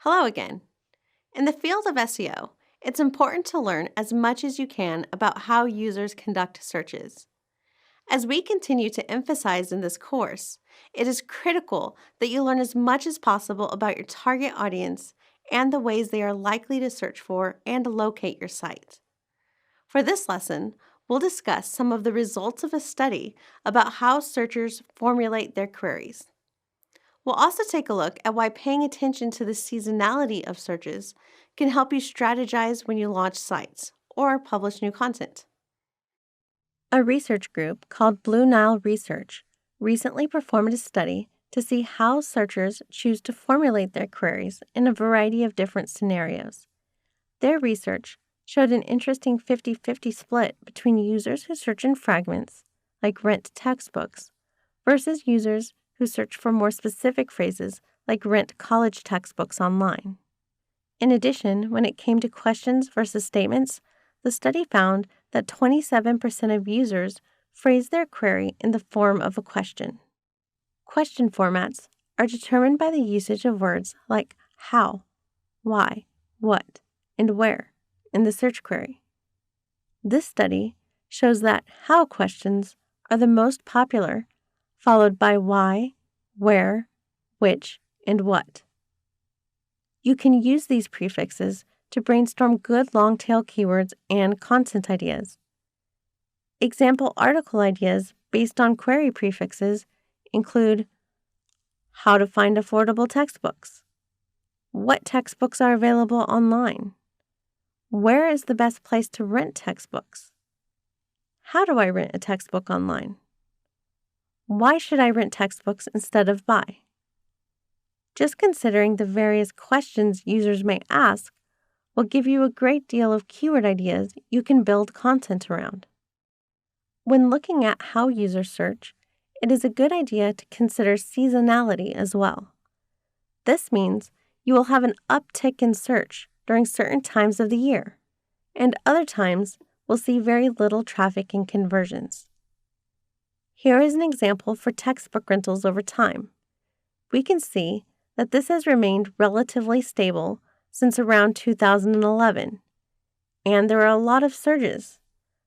Hello again. In the field of SEO, it's important to learn as much as you can about how users conduct searches. As we continue to emphasize in this course, it is critical that you learn as much as possible about your target audience and the ways they are likely to search for and locate your site. For this lesson, we'll discuss some of the results of a study about how searchers formulate their queries. We'll also take a look at why paying attention to the seasonality of searches can help you strategize when you launch sites or publish new content. A research group called Blue Nile Research recently performed a study to see how searchers choose to formulate their queries in a variety of different scenarios. Their research showed an interesting 50-50 split between users who search in fragments, like rent textbooks, versus users who search for more specific phrases like rent college textbooks online. In addition, when it came to questions versus statements, the study found that 27% of users phrased their query in the form of a question. Question formats are determined by the usage of words like how, why, what, and where in the search query. This study shows that how questions are the most popular, followed by why, where, which, and what. You can use these prefixes to brainstorm good long-tail keywords and content ideas. Example article ideas based on query prefixes include how to find affordable textbooks, what textbooks are available online, where is the best place to rent textbooks, how do I rent a textbook online, why should I rent textbooks instead of buy? Just considering the various questions users may ask will give you a great deal of keyword ideas you can build content around. When looking at how users search, it is a good idea to consider seasonality as well. This means you will have an uptick in search during certain times of the year, and other times will see very little traffic and conversions. Here is an example for textbook rentals over time. We can see that this has remained relatively stable since around 2011, and there are a lot of surges,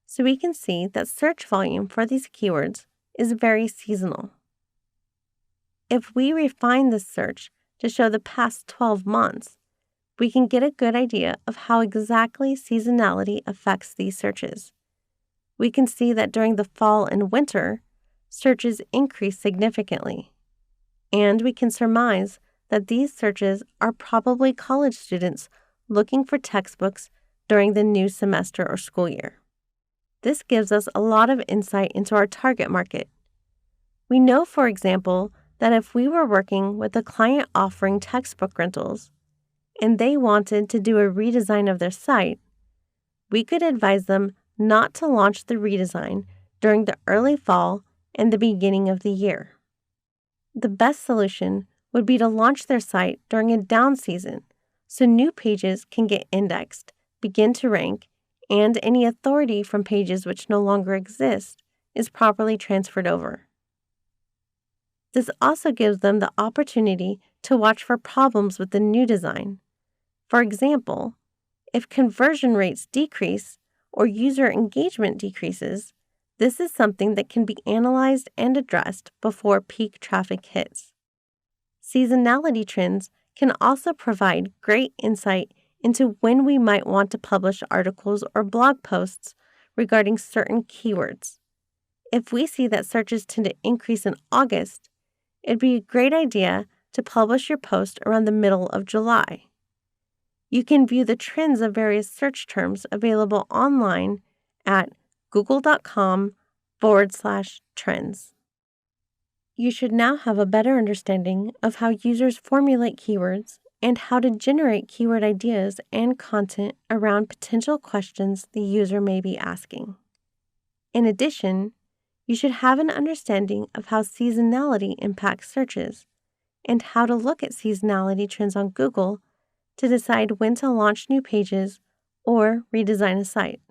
so we can see that search volume for these keywords is very seasonal. If we refine this search to show the past 12 months, we can get a good idea of how exactly seasonality affects these searches. We can see that during the fall and winter, searches increase significantly, and we can surmise that these searches are probably college students looking for textbooks during the new semester or school year. This gives us a lot of insight into our target market. We know, for example, that if we were working with a client offering textbook rentals and they wanted to do a redesign of their site, we could advise them not to launch the redesign during the early fall and the beginning of the year. The best solution would be to launch their site during a down season so new pages can get indexed, begin to rank, and any authority from pages which no longer exist is properly transferred over. This also gives them the opportunity to watch for problems with the new design. For example, if conversion rates decrease or user engagement decreases, this is something that can be analyzed and addressed before peak traffic hits. Seasonality trends can also provide great insight into when we might want to publish articles or blog posts regarding certain keywords. If we see that searches tend to increase in August, it'd be a great idea to publish your post around the middle of July. You can view the trends of various search terms available online at google.com/trends. You should now have a better understanding of how users formulate keywords and how to generate keyword ideas and content around potential questions the user may be asking. In addition, you should have an understanding of how seasonality impacts searches and how to look at seasonality trends on Google to decide when to launch new pages or redesign a site.